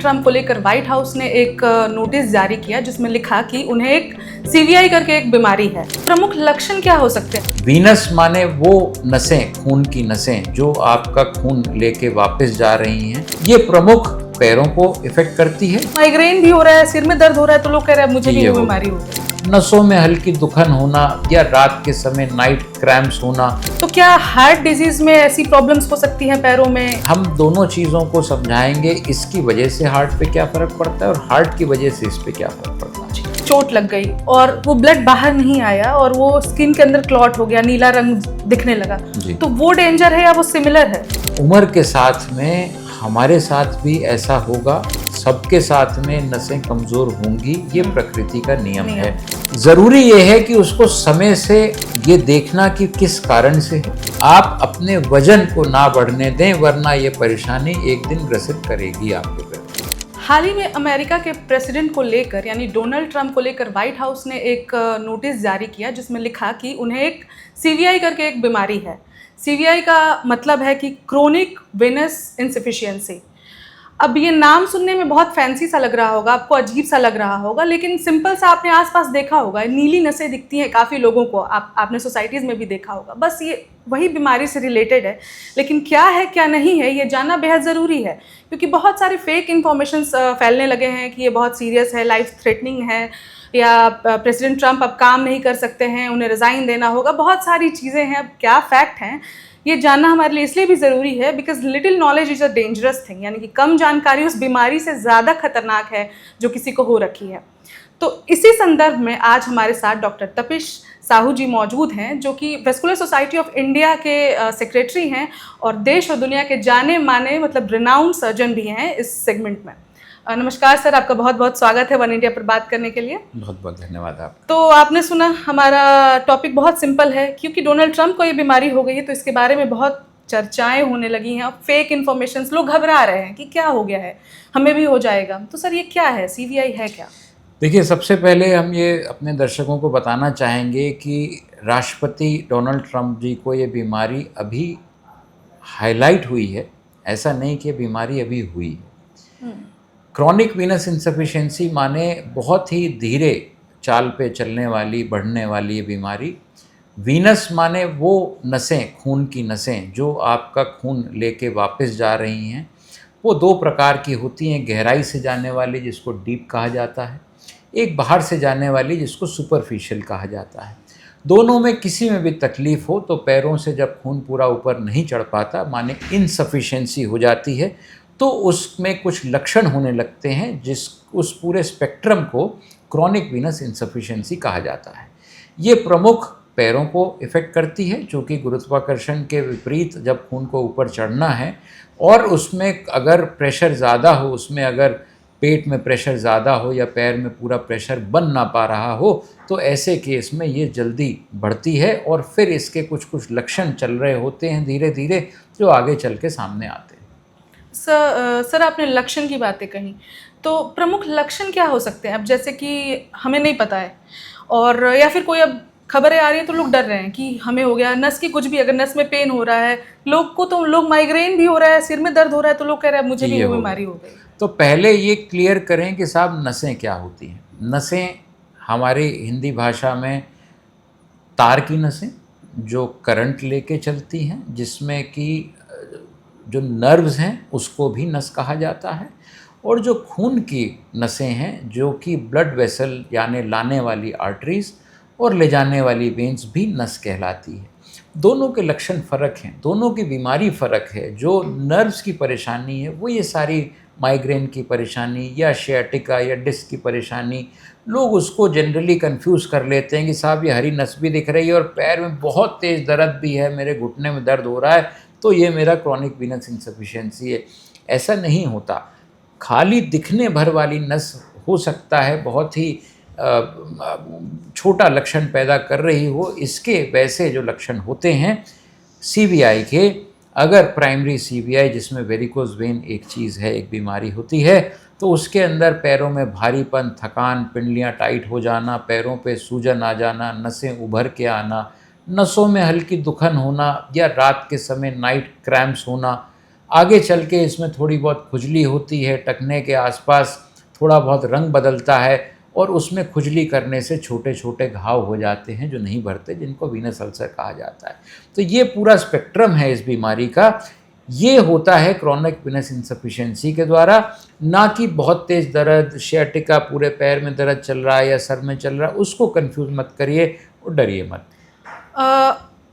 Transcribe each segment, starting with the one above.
Trump को लेकर white house ने एक नोटिस जारी किया जिसमें लिखा कि उन्हें एक सीवीआई करके एक बीमारी है। प्रमुख लक्षण क्या हो सकते हैं? वीनस माने वो नसें, खून की नसें जो आपका खून लेके वापस जा रही हैं, ये प्रमुख पैरों को इफेक्ट करती है। माइग्रेन भी हो रहा है, सिर में दर्द हो रहा है तो लोग कह रहे हैं मुझे भी ये वो हो बीमारी हो गई। नसों में हल्की दुखन होना या रात के समय नाइट क्रैम्प्स होना। तो क्या हार्ट डिजीज में ऐसी प्रॉब्लम्स हो सकती हैं पैरों में? हम दोनों चीज़ों को समझाएंगे, इसकी वजह से हार्ट पे क्या फ़र्क पड़ता है और हार्ट की वजह से इस पे क्या फ़र्क पड़ता है। चोट लग गई और वो ब्लड बाहर नहीं आया और वो स्किन के अंदर क्लॉट हो गया, नीला रंग दिखने लगा, तो वो डेंजर है या वो सिमिलर है? उम्र के साथ में हमारे साथ भी ऐसा होगा, सबके साथ में नसें कमज़ोर होंगी, ये प्रकृति का नियम है। ज़रूरी ये है कि उसको समय से ये देखना कि किस कारण से है। आप अपने वजन को ना बढ़ने दें, वरना ये परेशानी एक दिन ग्रसित करेगी आपके पैर। हाल ही में अमेरिका के प्रेसिडेंट को लेकर यानी डोनाल्ड ट्रंप को लेकर व्हाइट हाउस ने एक नोटिस जारी किया जिसमें लिखा कि उन्हें एक सीवीआई करके एक बीमारी है। सीवीआई का मतलब है कि क्रोनिक वेनस इनसफिशिएंसी। अब ये नाम सुनने में बहुत फैंसी सा लग रहा होगा, आपको अजीब सा लग रहा होगा, लेकिन सिंपल सा आपने आसपास देखा होगा, नीली नसें दिखती हैं काफ़ी लोगों को, आपने सोसाइटीज़ में भी देखा होगा। बस ये वही बीमारी से रिलेटेड है, लेकिन क्या है क्या नहीं है ये जानना बेहद ज़रूरी है, क्योंकि बहुत सारे फेक इन्फॉर्मेशंस फैलने लगे हैं कि ये बहुत सीरियस है, लाइफ थ्रेटनिंग है, या प्रेसिडेंट ट्रंप अब काम नहीं कर सकते हैं, उन्हें रिज़ाइन देना होगा। बहुत सारी चीज़ें हैं, अब क्या फैक्ट हैं ये जानना हमारे लिए इसलिए भी ज़रूरी है because little knowledge is a dangerous thing, यानी कि कम जानकारी उस बीमारी से ज़्यादा खतरनाक है जो किसी को हो रखी है। तो इसी संदर्भ में आज हमारे साथ डॉक्टर तपिश साहू जी मौजूद हैं, जो कि वेस्कुलर सोसाइटी ऑफ इंडिया के सेक्रेटरी हैं और देश और दुनिया के जाने माने मतलब रिनाउंड सर्जन भी हैं इस सेगमेंट में। नमस्कार सर, आपका बहुत बहुत स्वागत है वन इंडिया पर बात करने के लिए। बहुत बहुत धन्यवाद आपका। तो आपने सुना, हमारा टॉपिक बहुत सिंपल है, क्योंकि डोनाल्ड ट्रंप को ये बीमारी हो गई है तो इसके बारे में बहुत चर्चाएं होने लगी हैं, फेक इन्फॉर्मेशन, लोग घबरा रहे हैं कि क्या हो गया है, हमें भी हो जाएगा। तो सर ये क्या है, सीवीआई है क्या? देखिए, सबसे पहले हम ये अपने दर्शकों को बताना चाहेंगे कि राष्ट्रपति डोनाल्ड ट्रंप जी को ये बीमारी अभी हाईलाइट हुई है, ऐसा नहीं कि बीमारी अभी हुई है। क्रॉनिक वीनस इनसफिशिएंसी माने बहुत ही धीरे चाल पे चलने वाली, बढ़ने वाली ये बीमारी। वीनस माने वो नसें, खून की नसें जो आपका खून लेके वापस जा रही हैं। वो दो प्रकार की होती हैं, गहराई से जाने वाली जिसको डीप कहा जाता है, एक बाहर से जाने वाली जिसको सुपरफिशियल कहा जाता है। दोनों में किसी में भी तकलीफ़ हो तो पैरों से जब खून पूरा ऊपर नहीं चढ़ पाता, माने इनसफिशिएंसी हो जाती है, तो उसमें कुछ लक्षण होने लगते हैं, उस पूरे स्पेक्ट्रम को क्रॉनिक वीनस इनसफिशिएंसी कहा जाता है। ये प्रमुख पैरों को इफ़ेक्ट करती है, चूँकि गुरुत्वाकर्षण के विपरीत जब खून को ऊपर चढ़ना है और उसमें अगर प्रेशर ज़्यादा हो, उसमें अगर पेट में प्रेशर ज़्यादा हो या पैर में पूरा प्रेशर बन ना पा रहा हो, तो ऐसे केस में ये जल्दी बढ़ती है और फिर इसके कुछ कुछ लक्षण चल रहे होते हैं धीरे धीरे, जो आगे चल के सामने आते हैं। सर आपने लक्षण की बातें कही, तो प्रमुख लक्षण क्या हो सकते हैं? अब जैसे कि हमें नहीं पता है और या फिर कोई अब खबरें आ रही हैं तो लोग डर रहे हैं कि हमें हो गया, नस की कुछ भी, अगर नस में पेन हो रहा है लोग माइग्रेन भी हो रहा है, सिर में दर्द हो रहा है तो लोग कह रहे हैं मुझे भी वो बीमारी हो गई। तो पहले ये क्लियर करें कि साहब नसें क्या होती हैं। नसें हमारी हिंदी भाषा में तार की नसें जो करंट लेके चलती हैं, जिसमें कि जो नर्व्स हैं उसको भी नस कहा जाता है, और जो खून की नसें हैं जो कि ब्लड वेसल यानी लाने वाली आर्टरीज और ले जाने वाली वेंस भी नस कहलाती है। दोनों के लक्षण फ़र्क हैं, दोनों की बीमारी फ़र्क है। जो नर्व्स की परेशानी है वो ये सारी माइग्रेन की परेशानी या शियाटिका या डिस्क की परेशानी, लोग उसको जनरली कंफ्यूज कर लेते हैं कि साहब ये हरी नस भी दिख रही है और पैर में बहुत तेज़ दर्द भी है, मेरे घुटने में दर्द हो रहा है, तो ये मेरा क्रॉनिक वीनस इनसफिशिएंसी है। ऐसा नहीं होता। खाली दिखने भर वाली नस हो सकता है बहुत ही छोटा लक्षण पैदा कर रही हो, इसके वैसे जो लक्षण होते हैं सीवीआई के, अगर प्राइमरी सीवीआई जिसमें वेरिकोज वेन एक चीज़ है, एक बीमारी होती है, तो उसके अंदर पैरों में भारीपन, थकान, पिंडलियाँ टाइट हो जाना, पैरों पे सूजन आ जाना, नसें उभर के आना, नसों में हल्की दुखन होना या रात के समय नाइट क्रैम्प्स होना, आगे चल के इसमें थोड़ी बहुत खुजली होती है, टखने के आसपास थोड़ा बहुत रंग बदलता है और उसमें खुजली करने से छोटे छोटे घाव हो जाते हैं जो नहीं भरते, जिनको वीनस अल्सर कहा जाता है। तो ये पूरा स्पेक्ट्रम है इस बीमारी का। ये होता है क्रॉनिक वीनस इनसफिशिएंसी के द्वारा, ना कि बहुत तेज़ दर्द, शियाटिका, पूरे पैर में दर्द चल रहा है या सर में चल रहा है। उसको कंफ्यूज मत करिए और डरिए मत।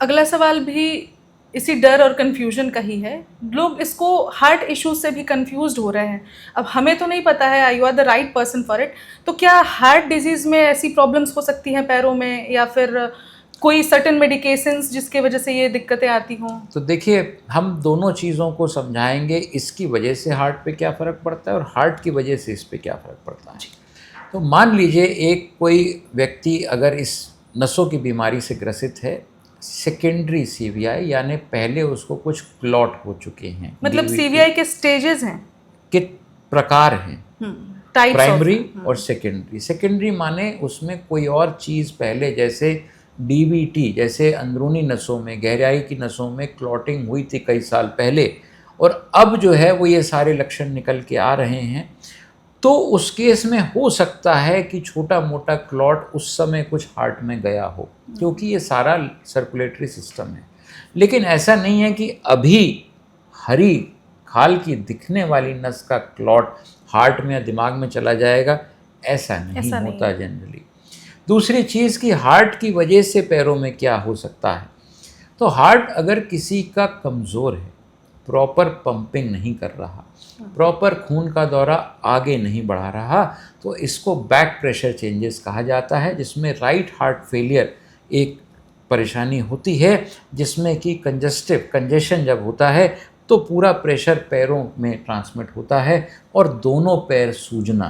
अगला सवाल भी इसी डर और कन्फ्यूजन का ही है। लोग इसको हार्ट इश्यूज से भी कंफ्यूज्ड हो रहे हैं। अब हमें तो नहीं पता है, you are the right person for it. तो क्या हार्ट डिजीज़ में ऐसी प्रॉब्लम्स हो सकती हैं पैरों में, या फिर कोई सर्टेन मेडिकेशंस जिसके वजह से ये दिक्कतें आती हों? तो देखिए, हम दोनों चीज़ों को समझाएंगे, इसकी वजह से हार्ट पे क्या फ़र्क पड़ता है और हार्ट की वजह से इस पे क्या फ़र्क पड़ता है। तो मान लीजिए एक कोई व्यक्ति अगर इस नसों की बीमारी से ग्रसित है, सेकेंडरी सीवीआई, यानी पहले उसको कुछ क्लॉट हो चुके हैं। मतलब सीवीआई के स्टेजेस हैं, के प्रकार हैं, टाइप्स प्राइमरी और सेकेंडरी। सेकेंडरी माने उसमें कोई और चीज़ पहले, जैसे डीवीटी, जैसे अंदरूनी नसों में, गहराई की नसों में क्लॉटिंग हुई थी कई साल पहले, और अब जो है वो ये सारे लक्षण निकल के आ रहे हैं। तो उस केस में हो सकता है कि छोटा मोटा क्लॉट उस समय कुछ हार्ट में गया हो, क्योंकि ये सारा सर्कुलेटरी सिस्टम है। लेकिन ऐसा नहीं है कि अभी हरी खाल की दिखने वाली नस का क्लॉट हार्ट में या दिमाग में चला जाएगा, ऐसा नहीं होता जनरली। दूसरी चीज़ कि हार्ट की वजह से पैरों में क्या हो सकता है। तो हार्ट अगर किसी का कमज़ोर है, प्रॉपर पंपिंग नहीं कर रहा, प्रॉपर खून का दौरा आगे नहीं बढ़ा रहा, तो इसको बैक प्रेशर चेंजेस कहा जाता है, जिसमें राइट हार्ट फेलियर एक परेशानी होती है, जिसमें कि कंजेशन जब होता है तो पूरा प्रेशर पैरों में ट्रांसमिट होता है और दोनों पैर सूजना,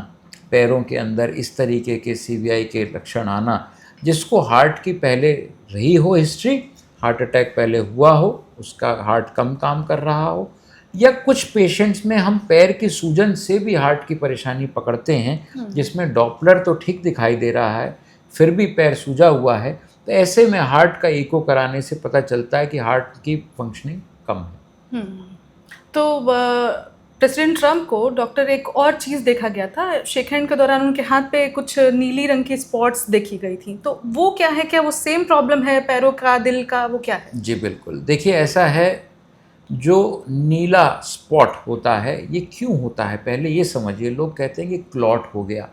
पैरों के अंदर इस तरीके के सीवीआई के लक्षण आना, जिसको हार्ट की पहले रही हो हिस्ट्री, हार्ट अटैक पहले हुआ हो, उसका हार्ट कम काम कर रहा हो, या कुछ पेशेंट्स में हम पैर की सूजन से भी हार्ट की परेशानी पकड़ते हैं, जिसमें डॉपलर तो ठीक दिखाई दे रहा है फिर भी पैर सूजा हुआ है। तो ऐसे में हार्ट का ईको कराने से पता चलता है कि हार्ट की फंक्शनिंग कम है। तो प्रेसिडेंट ट्रम्प को डॉक्टर एक और चीज़ देखा गया था, शेक हैंड के दौरान उनके हाथ पे कुछ नीली रंग की स्पॉट्स देखी गई थी। तो वो क्या है, क्या वो सेम प्रॉब्लम है पैरों का, दिल का, वो क्या है? जी बिल्कुल। देखिए, ऐसा है, जो नीला स्पॉट होता है ये क्यों होता है, पहले ये समझिए। लोग कहते हैं कि क्लॉट हो गया।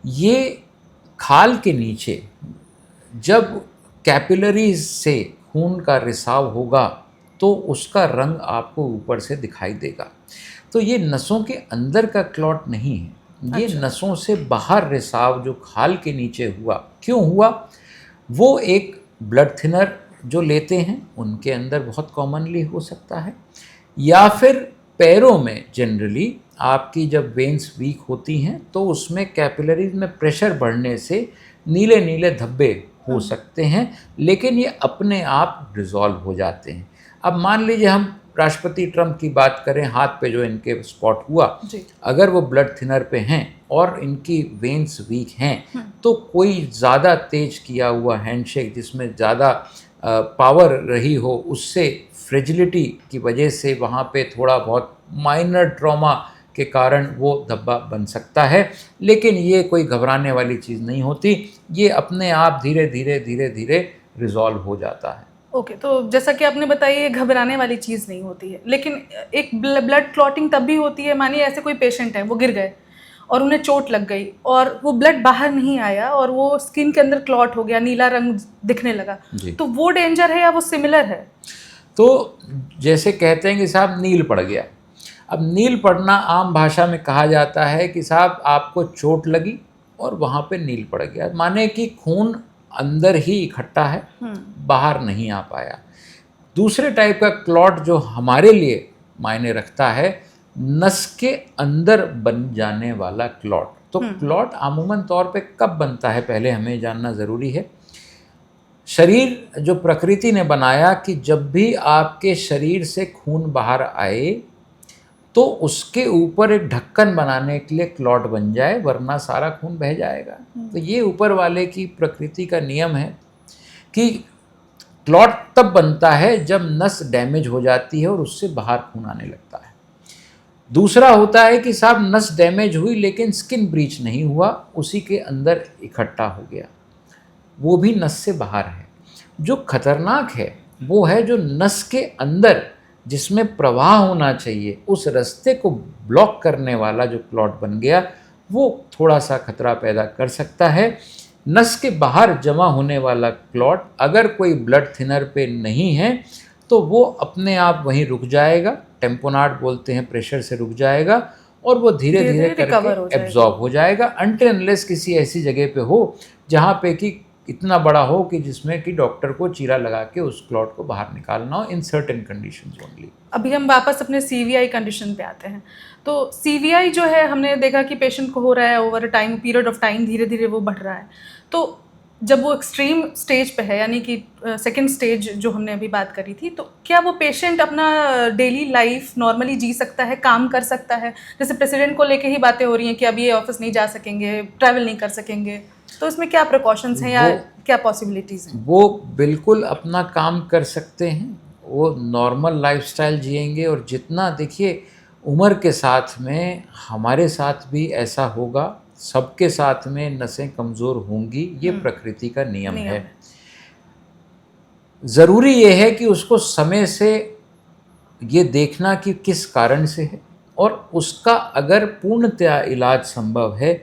ये खाल के नीचे जब कैपिलरीज से खून का रिसाव होगा तो उसका रंग आपको ऊपर से दिखाई देगा। तो ये नसों के अंदर का क्लॉट नहीं है, ये नसों से बाहर रिसाव जो खाल के नीचे हुआ। क्यों हुआ? वो एक ब्लड थिनर जो लेते हैं उनके अंदर बहुत कॉमनली हो सकता है, या फिर पैरों में जनरली आपकी जब वेन्स वीक होती हैं तो उसमें कैपिलरीज में प्रेशर बढ़ने से नीले नीले धब्बे हो सकते हैं, लेकिन ये अपने आप रिजॉल्व हो जाते हैं। अब मान लीजिए हम राष्ट्रपति ट्रम्प की बात करें, हाथ पे जो इनके स्पॉट हुआ, अगर वो ब्लड थिनर पे हैं और इनकी वेन्स वीक हैं, तो कोई ज़्यादा तेज किया हुआ हैंडशेक जिसमें ज़्यादा पावर रही हो, उससे फ्रेजिलिटी की वजह से वहाँ पे थोड़ा बहुत माइनर ट्रॉमा के कारण वो धब्बा बन सकता है। लेकिन ये कोई घबराने वाली चीज़ नहीं होती, ये अपने आप धीरे धीरे धीरे धीरे रिजॉल्व हो जाता है। ओके, तो जैसा कि आपने बताया ये घबराने वाली चीज़ नहीं होती है, लेकिन एक ब्लड क्लॉटिंग तब भी होती है। मानिए ऐसे कोई पेशेंट है, वो गिर गए और उन्हें चोट लग गई और वो ब्लड बाहर नहीं आया और वो स्किन के अंदर क्लॉट हो गया, नीला रंग दिखने लगा, तो वो डेंजर है या वो सिमिलर है? तो जैसे कहते हैं कि साहब नील पड़ गया। अब नील पड़ना आम भाषा में कहा जाता है कि साहब आपको चोट लगी और वहाँ पे नील पड़ गया, माने कि खून अंदर ही इकट्ठा है, बाहर नहीं आ पाया। दूसरे टाइप का क्लॉट जो हमारे लिए मायने रखता है, नस के अंदर बन जाने वाला क्लॉट। तो क्लॉट अमूमन तौर पे कब बनता है, पहले हमें जानना ज़रूरी है। शरीर जो प्रकृति ने बनाया कि जब भी आपके शरीर से खून बाहर आए तो उसके ऊपर एक ढक्कन बनाने के लिए क्लॉट बन जाए, वरना सारा खून बह जाएगा। तो ये ऊपर वाले की प्रकृति का नियम है कि क्लॉट तब बनता है जब नस डैमेज हो जाती है और उससे बाहर खून आने लगता है। दूसरा होता है कि साहब नस डैमेज हुई लेकिन स्किन ब्रीच नहीं हुआ, उसी के अंदर इकट्ठा हो गया, वो भी नस से बाहर है। जो खतरनाक है वो है जो नस के अंदर जिसमें प्रवाह होना चाहिए उस रास्ते को ब्लॉक करने वाला जो क्लॉट बन गया, वो थोड़ा सा खतरा पैदा कर सकता है। नस के बाहर जमा होने वाला क्लॉट अगर कोई ब्लड थिनर पे नहीं है तो वो अपने आप वहीं रुक जाएगा, टेम्पोनाड बोलते हैं, प्रेशर से रुक जाएगा और वो धीरे धीरे करके एब्जॉर्ब हो जाएगा, अनटिल अनलेस किसी ऐसी जगह पे हो जहाँ पे कि इतना बड़ा हो कि जिसमें कि डॉक्टर को चीरा लगा के उस क्लॉट को बाहर निकालना हो, इन सर्टेन कंडीशंस ओनली। अभी हम वापस अपने सीवीआई कंडीशन पे आते हैं। तो सीवीआई जो है हमने देखा कि पेशेंट को हो रहा है over time, period of time धीरे धीरे वो बढ़ रहा है। तो जब वो एक्सट्रीम स्टेज पे है, यानी कि सेकंड स्टेज जो हमने अभी बात करी थी, तो क्या वो पेशेंट अपना डेली लाइफ नॉर्मली जी सकता है, काम कर सकता है? जैसे प्रेसिडेंट को लेके ही बातें हो रही हैं कि अब ये ऑफिस नहीं जा सकेंगे, ट्रैवल नहीं कर सकेंगे, तो इसमें क्या प्रिकॉशंस हैं या क्या पॉसिबिलिटीज़ हैं? वो बिल्कुल अपना काम कर सकते हैं, वो नॉर्मल लाइफस्टाइल जिएंगे और जितना देखिए उम्र के साथ में हमारे साथ भी ऐसा होगा, सबके साथ में नसें कमज़ोर होंगी, ये प्रकृति का नियम है। ज़रूरी ये है कि उसको समय से ये देखना कि किस कारण से है और उसका अगर पूर्णतया इलाज संभव है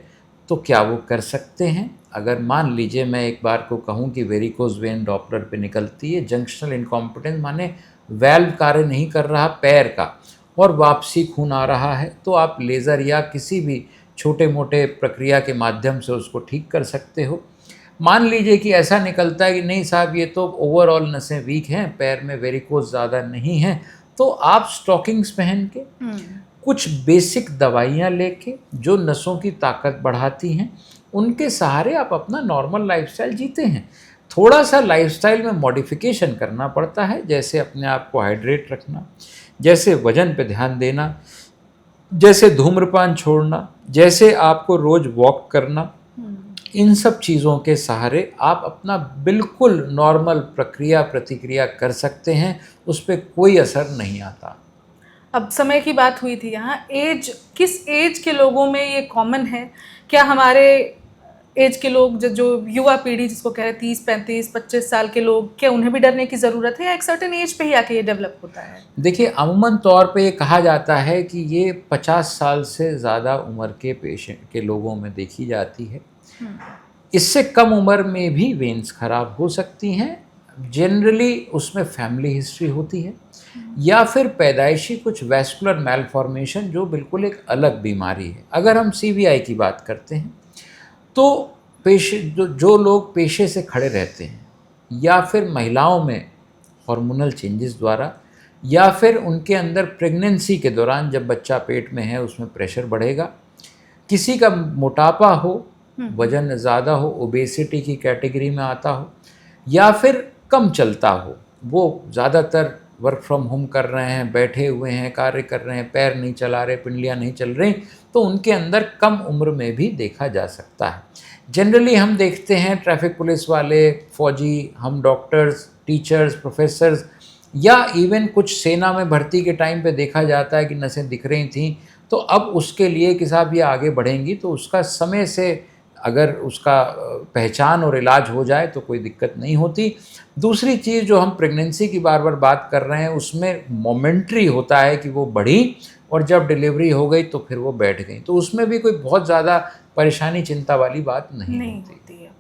तो क्या वो कर सकते हैं। अगर मान लीजिए मैं एक बार को कहूँ कि वेरिकोज वेन डॉपलर पे निकलती है, जंक्शनल इनकॉम्पिटेंस माने वैल्व कार्य नहीं कर रहा पैर का और वापसी खून आ रहा है, तो आप लेज़र या किसी भी छोटे मोटे प्रक्रिया के माध्यम से उसको ठीक कर सकते हो। मान लीजिए कि ऐसा निकलता है कि नहीं साहब ये तो ओवरऑल नसें वीक हैं, पैर में वेरिकोज ज़्यादा नहीं हैं, तो आप स्टॉकिंग्स पहन के कुछ बेसिक दवाइयाँ लेके जो नसों की ताकत बढ़ाती हैं उनके सहारे आप अपना नॉर्मल लाइफस्टाइल जीते हैं। थोड़ा सा लाइफस्टाइल में मॉडिफिकेशन करना पड़ता है, जैसे अपने आप को हाइड्रेट रखना, जैसे वजन पे ध्यान देना, जैसे धूम्रपान छोड़ना, जैसे आपको रोज़ वॉक करना। इन सब चीज़ों के सहारे आप अपना बिल्कुल नॉर्मल प्रक्रिया प्रतिक्रिया कर सकते हैं, उस पर कोई असर नहीं आता। अब समय की बात हुई थी यहाँ, एज, किस एज के लोगों में ये कॉमन है? क्या हमारे एज के लोग जो युवा पीढ़ी जिसको कह रहे हैं 30, 35, 25 साल के लोग, क्या उन्हें भी डरने की ज़रूरत है या एक सर्टेन एज पे ही आके ये डेवलप होता है? देखिए अमूमन तौर पे ये कहा जाता है कि ये 50 साल से ज़्यादा उम्र के पेशेंट के लोगों में देखी जाती है। इससे कम उम्र में भी वेन्स खराब हो सकती हैं, जनरली उसमें फैमिली हिस्ट्री होती है या फिर पैदाइशी कुछ वैस्कुलर मैलफॉर्मेशन जो बिल्कुल एक अलग बीमारी है। अगर हम सीवीआई की बात करते हैं तो पेशे जो लोग पेशे से खड़े रहते हैं या फिर महिलाओं में हार्मोनल चेंजेस द्वारा या फिर उनके अंदर प्रेगनेंसी के दौरान जब बच्चा पेट में है उसमें प्रेशर बढ़ेगा, किसी का मोटापा हो, वजन ज़्यादा हो, ओबेसिटी की कैटेगरी में आता हो या फिर कम चलता हो, वो ज़्यादातर वर्क फ्रॉम होम कर रहे हैं, बैठे हुए हैं, कार्य कर रहे हैं, पैर नहीं चला रहे, पिंडलियाँ नहीं चल रही, तो उनके अंदर कम उम्र में भी देखा जा सकता है। जनरली हम देखते हैं ट्रैफिक पुलिस वाले, फौजी, हम डॉक्टर्स, टीचर्स, प्रोफेसर्स या इवन कुछ सेना में भर्ती के टाइम पे देखा जाता है कि नसें दिख रही थी, तो अब उसके लिए कि साहब ये आगे बढ़ेंगी तो उसका समय से अगर उसका पहचान और इलाज हो जाए तो कोई दिक्कत नहीं होती। दूसरी चीज़ जो हम प्रेगनेंसी की बार बार बात कर रहे हैं उसमें मोमेंट्री होता है कि वो बढ़ी और जब डिलीवरी हो गई तो फिर वो बैठ गई, तो उसमें भी कोई बहुत ज़्यादा परेशानी चिंता वाली बात नहीं होती है।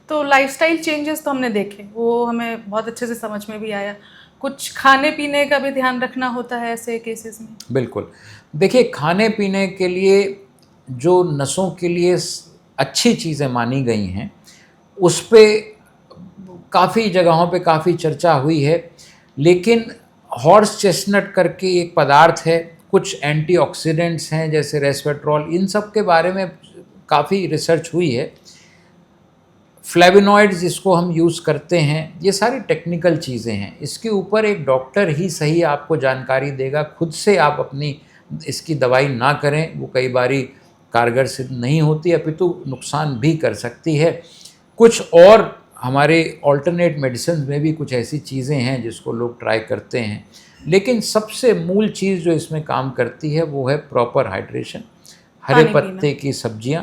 तो लाइफस्टाइल चेंजेस तो हमने देखे, वो हमें बहुत अच्छे से समझ में भी आया। कुछ खाने पीने का भी ध्यान रखना होता है ऐसे केसेस में? बिल्कुल, देखिए खाने पीने के लिए जो नसों के लिए अच्छी चीज़ें मानी गई हैं उस पर काफ़ी जगहों पे काफ़ी चर्चा हुई है, लेकिन हॉर्स चेस्टनट करके एक पदार्थ है, कुछ एंटीऑक्सीडेंट्स हैं जैसे रेस्वेट्रॉल, इन सब के बारे में काफ़ी रिसर्च हुई है। फ्लेवोनॉइड्स जिसको हम यूज़ करते हैं, ये सारी टेक्निकल चीज़ें हैं, इसके ऊपर एक डॉक्टर ही सही आपको जानकारी देगा, खुद से आप अपनी इसकी दवाई ना करें, वो कई बारी कारगर सिद्ध नहीं होती, अपितु नुकसान भी कर सकती है। कुछ और हमारे ऑल्टरनेट मेडिसिन में भी कुछ ऐसी चीज़ें हैं जिसको लोग ट्राई करते हैं, लेकिन सबसे मूल चीज़ जो इसमें काम करती है वो है प्रॉपर हाइड्रेशन, हरे पानी पीना। पत्ते की सब्जियां,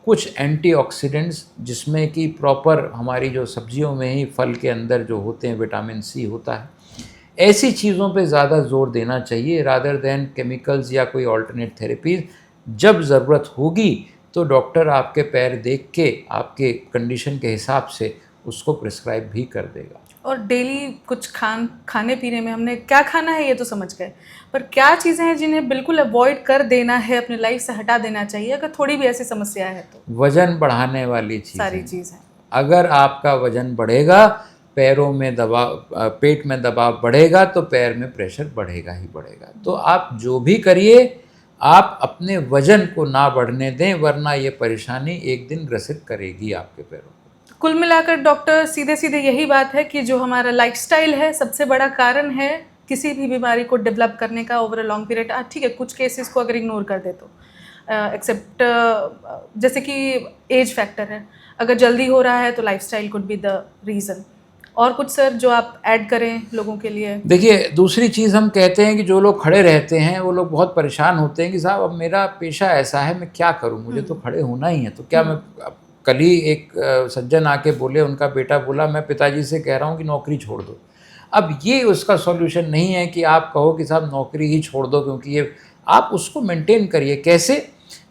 कुछ एंटीऑक्सीडेंट्स जिसमें कि प्रॉपर हमारी जो सब्जियों में ही फल के अंदर जो होते हैं विटामिन सी होता है, ऐसी चीज़ों पे ज़्यादा जोर देना चाहिए रादर दैन केमिकल्स या कोई ऑल्टरनेट थेरेपीज। जब ज़रूरत होगी तो डॉक्टर आपके पैर देख के आपके कंडीशन के हिसाब से उसको प्रिस्क्राइब भी कर देगा। और डेली कुछ खाने पीने में हमने क्या खाना है ये तो समझ गए, पर क्या चीज़ें हैं जिन्हें बिल्कुल अवॉइड कर देना है, अपनी लाइफ से हटा देना चाहिए अगर थोड़ी भी ऐसी समस्या है तो? वज़न बढ़ाने वाली सारी चीज़ें, चीज़ है। अगर आपका वज़न बढ़ेगा, पैरों में दबाव, पेट में दबाव बढ़ेगा तो पैर में प्रेशर बढ़ेगा ही बढ़ेगा। तो आप जो भी करिए, आप अपने वज़न को ना बढ़ने दें, वरना ये परेशानी एक दिन ग्रसित करेगी आपके पैरों को। कुल मिलाकर डॉक्टर सीधे सीधे यही बात है कि जो हमारा लाइफस्टाइल है सबसे बड़ा कारण है किसी भी बीमारी को डेवलप करने का ओवर अ लॉन्ग पीरियड। ठीक है, कुछ केसेस को अगर इग्नोर कर दे तो एक्सेप्ट जैसे कि एज फैक्टर है, अगर जल्दी हो रहा है तो lifestyle could be the reason. और कुछ सर जो आप ऐड करें लोगों के लिए? देखिए, दूसरी चीज़ हम कहते हैं कि जो लोग खड़े रहते हैं वो लोग बहुत परेशान होते हैं कि साहब अब मेरा पेशा ऐसा है, मैं क्या करूं, मुझे तो खड़े होना ही है, तो क्या मैं अब कल ही एक सज्जन आके बोले, उनका बेटा बोला मैं पिताजी से कह रहा हूँ कि नौकरी छोड़ दो। अब ये उसका सॉल्यूशन नहीं है कि आप कहो कि साहब नौकरी ही छोड़ दो, क्योंकि ये आप उसको मेंटेन करिए। कैसे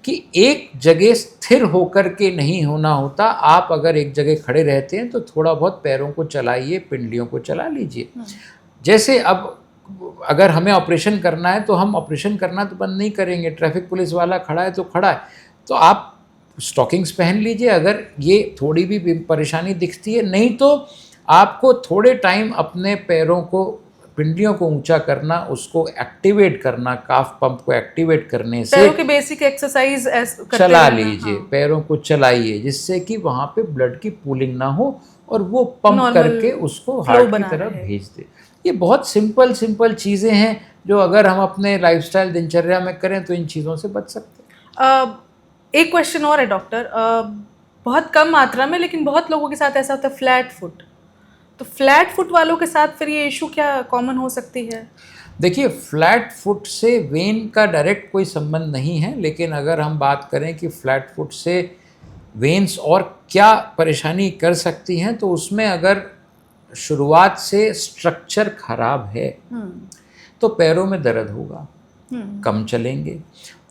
कि एक जगह स्थिर होकर के नहीं होना होता। आप अगर एक जगह खड़े रहते हैं तो थोड़ा बहुत पैरों को चलाइए, पिंडलियों को चला लीजिए। जैसे अब अगर हमें ऑपरेशन करना है तो हम ऑपरेशन करना तो बंद नहीं करेंगे, ट्रैफिक पुलिस वाला खड़ा है तो खड़ा है, तो आप स्टॉकिंग्स पहन लीजिए अगर ये थोड़ी भी परेशानी दिखती है। नहीं तो आपको थोड़े टाइम अपने पैरों को, पिंडलियों को ऊंचा करना, उसको एक्टिवेट करना, काफ पंप को एक्टिवेट करने से पैरों की बेसिक एक्सरसाइज चला लीजिए। पैरों को चलाइए जिससे कि वहाँ पे ब्लड की पूलिंग ना हो और वो पंप करके उसको हार्ट की तरफ भेज दे। ये बहुत सिंपल चीज़ें हैं जो अगर हम अपने लाइफस्टाइल दिनचर्या में करें तो इन चीज़ों से बच सकते हैं। एक क्वेश्चन और है डॉक्टर, बहुत कम मात्रा में लेकिन बहुत लोगों के साथ ऐसा होता है फ्लैट फुट, तो फ्लैट फुट वालों के साथ फिर ये इशू क्या कॉमन हो सकती है? देखिए, फ्लैट फुट से वेन का डायरेक्ट कोई संबंध नहीं है, लेकिन अगर हम बात करें कि फ्लैट फुट से वेन्स और क्या परेशानी कर सकती हैं, तो उसमें अगर शुरुआत से स्ट्रक्चर खराब है तो पैरों में दर्द होगा, कम चलेंगे।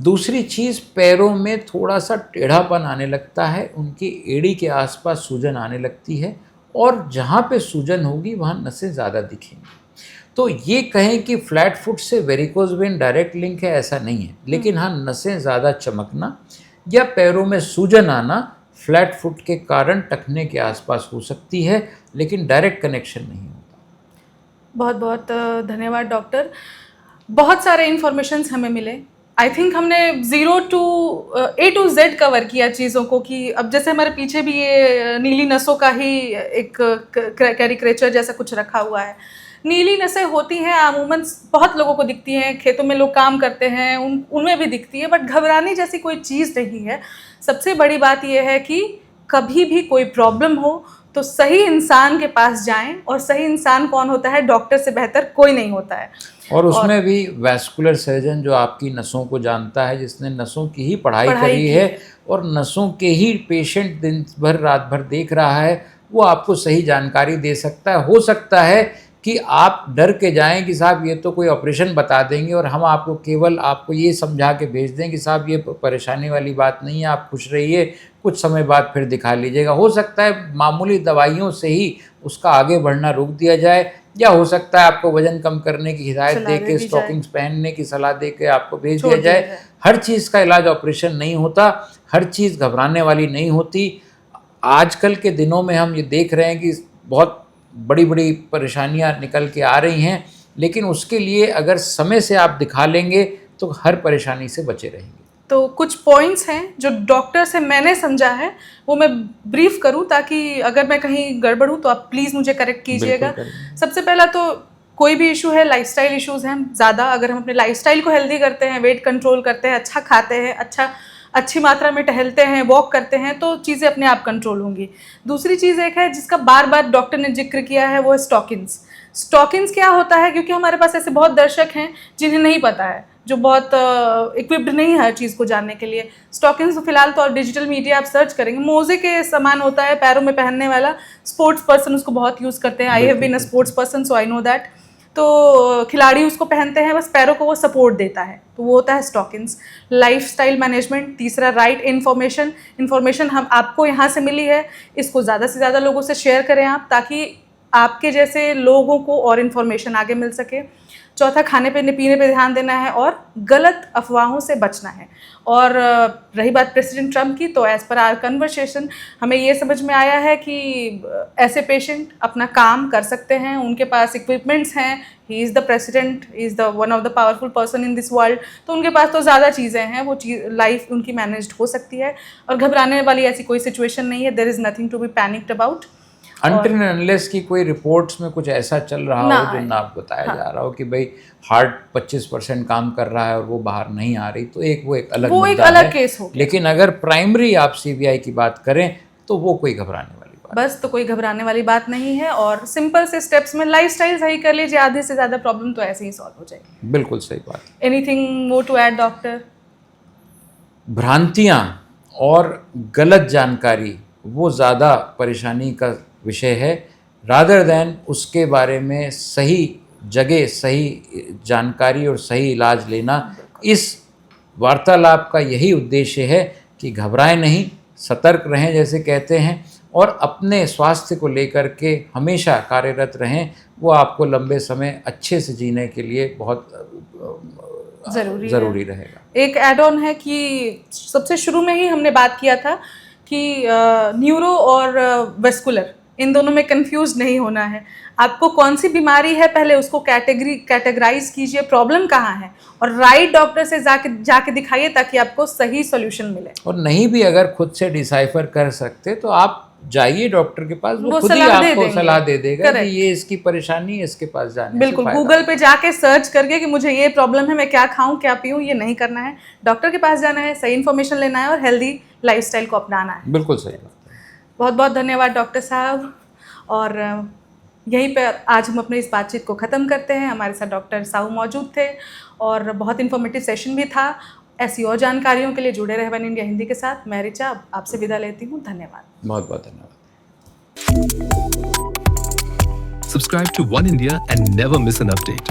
दूसरी चीज़, पैरों में थोड़ा सा टेढ़ापन आने लगता है, उनकी एड़ी के आसपास सूजन आने लगती है, और जहाँ पे सूजन होगी वहाँ नसें ज़्यादा दिखेंगी। तो ये कहें कि फ्लैट फुट से वेरिकोज वेन डायरेक्ट लिंक है, ऐसा नहीं है, लेकिन हाँ, नसें ज़्यादा चमकना या पैरों में सूजन आना फ्लैट फुट के कारण टखने के आसपास हो सकती है, लेकिन डायरेक्ट कनेक्शन नहीं होता। बहुत बहुत धन्यवाद डॉक्टर, बहुत सारे इन्फॉर्मेशंस हमें मिले। आई थिंक हमने A to Z कवर किया चीज़ों को, कि अब जैसे हमारे पीछे भी ये नीली नसों का ही एक कैरिकेचर जैसा कुछ रखा हुआ है। नीली नसें होती हैं, अमूमन बहुत लोगों को दिखती हैं, खेतों में लोग काम करते हैं उनमें भी दिखती है, बट घबराने जैसी कोई चीज़ नहीं है। सबसे बड़ी बात यह है कि कभी भी कोई प्रॉब्लम हो तो सही इंसान के पास जाएं, और सही इंसान कौन होता है? डॉक्टर से बेहतर कोई नहीं होता है। और उसमें भी वैस्कुलर सर्जन जो आपकी नसों को जानता है, जिसने नसों की ही पढ़ाई करी है और नसों के ही पेशेंट दिन भर रात भर देख रहा है, वो आपको सही जानकारी दे सकता है। हो सकता है कि आप डर के जाएं कि साहब ये तो कोई ऑपरेशन बता देंगे और हम आपको केवल आपको ये समझा के भेज दें कि साहब ये परेशानी वाली बात नहीं है, आप खुश रहिए, कुछ समय बाद फिर दिखा लीजिएगा। हो सकता है मामूली दवाइयों से ही उसका आगे बढ़ना रोक दिया जाए, या हो सकता है आपको वजन कम करने की हिदायत दे के, स्टॉकिंग्स पहनने की सलाह दे के आपको भेज दिया जाए। हर चीज़ का इलाज ऑपरेशन नहीं होता, हर चीज़ घबराने वाली नहीं होती। आजकल के दिनों में हम ये देख रहे हैं कि बहुत बड़ी बड़ी परेशानियां निकल के आ रही हैं, लेकिन उसके लिए अगर समय से आप दिखा लेंगे तो हर परेशानी से बचे रहेंगे। तो कुछ पॉइंट्स हैं जो डॉक्टर से मैंने समझा है, वो मैं ब्रीफ करूं, ताकि अगर मैं कहीं गड़बड़ हूं तो आप प्लीज़ मुझे करेक्ट कीजिएगा। सबसे पहला तो कोई भी इशू है, लाइफस्टाइल इश्यूज़ हैं ज़्यादा। अगर हम अपने लाइफस्टाइल को हेल्दी करते हैं, वेट कंट्रोल करते हैं, अच्छा खाते हैं, अच्छा अच्छी मात्रा में टहलते हैं, वॉक करते हैं, तो चीज़ें अपने आप कंट्रोल होंगी। दूसरी चीज़ एक है जिसका बार बार डॉक्टर ने जिक्र किया है, वो है स्टॉकिंग्स। स्टॉकिंग्स क्या होता है, क्योंकि हमारे पास ऐसे बहुत दर्शक हैं जिन्हें नहीं पता है, जो बहुत इक्विप्ड नहीं है हर चीज़ को जानने के लिए। स्टॉकिंग्स फिलहाल तो डिजिटल मीडिया आप सर्च करेंगे, मोजे के समान होता है, पैरों में पहनने वाला। स्पोर्ट्स पर्सन उसको बहुत यूज़ करते हैं। I have been a sports person so I know that. तो खिलाड़ी उसको पहनते हैं, बस पैरों को वो सपोर्ट देता है, तो वो होता है स्टॉकिंग्स। लाइफस्टाइल मैनेजमेंट, तीसरा राइट इन्फॉर्मेशन हम आपको यहाँ से मिली है, इसको ज़्यादा से ज़्यादा लोगों से शेयर करें आप, ताकि आपके जैसे लोगों को और इन्फॉर्मेशन आगे मिल सके। चौथा, खाने पीने पे ध्यान देना है और गलत अफवाहों से बचना है। और रही बात प्रेसिडेंट ट्रम्प की, तो एज़ पर आवर कन्वर्सेशन हमें ये समझ में आया है कि ऐसे पेशेंट अपना काम कर सकते हैं, उनके पास इक्विपमेंट्स हैं। He is the president, he is the one of the powerful person in this world, तो उनके पास तो ज़्यादा चीज़ें हैं, वो लाइफ उनकी मैनेज्ड हो सकती है और घबराने वाली ऐसी कोई सिचुएशन नहीं है। There is nothing to be panicked about. Until and unless की कोई रिपोर्ट्स में कुछ ऐसा चल रहा हो जो ना बताया जा रहा हो कि भाई हार्ट 25% काम कर रहा है और वो बाहर नहीं आ रही, तो वो एक अलग मुद्दा है। केस हो। लेकिन अगर प्राइमरी आप सीबीआई की बात करें तो वो कोई घबराने वाली बात बस, तो कोई घबराने वाली बात नहीं है। और सिंपल से स्टेप्स में लाइफस्टाइल सही कर लीजिए, आधे से ज़्यादा प्रॉब्लम तो ऐसे ही सॉल्व हो जाएगी। बिल्कुल सही बात। Anything more to add doctor? भ्रांतियाँ और गलत जानकारी वो ज़्यादा परेशानी का विषय है, रादर दैन उसके बारे में सही जगह सही जानकारी और सही इलाज लेना। इस वार्तालाप का यही उद्देश्य है कि घबराएं नहीं, सतर्क रहें जैसे कहते हैं, और अपने स्वास्थ्य को लेकर के हमेशा कार्यरत रहें। वो आपको लंबे समय अच्छे से जीने के लिए बहुत ज़रूरी रहेगा। एक एड ऑन है कि सबसे शुरू में ही हमने बात किया था कि न्यूरो और वेस्कुलर, इन दोनों में कंफ्यूज नहीं होना है। आपको कौन सी बीमारी है, पहले उसको कैटेगराइज कीजिए, प्रॉब्लम कहाँ है, और राइट डॉक्टर से जाके दिखाइए ताकि आपको सही सॉल्यूशन मिले। और नहीं भी अगर खुद से डिसाइफर कर सकते तो आप जाइए डॉक्टर के पास, वो खुद ही आपको सलाह दे देगा कि ये इसकी परेशानी है, इसके पास जाने। बिल्कुल, गूगल पे जाके सर्च करके कि मुझे ये प्रॉब्लम है, मैं क्या खाऊं क्या पीऊं, ये नहीं करना है। डॉक्टर के पास जाना है, सही इन्फॉर्मेशन लेना है और हेल्दी लाइफस्टाइल को अपनाना है। बिल्कुल सही बात है। बहुत बहुत धन्यवाद डॉक्टर साहब। और यहीं पर आज हम अपनी इस बातचीत को ख़त्म करते हैं। हमारे साथ डॉक्टर साहू मौजूद थे और बहुत इन्फॉर्मेटिव सेशन भी था। ऐसी और जानकारियों के लिए जुड़े रहे वन इंडिया हिंदी के साथ। मैं ऋचा आपसे विदा लेती हूँ। धन्यवाद। बहुत बहुत धन्यवाद। Subscribe to One India and never miss an update.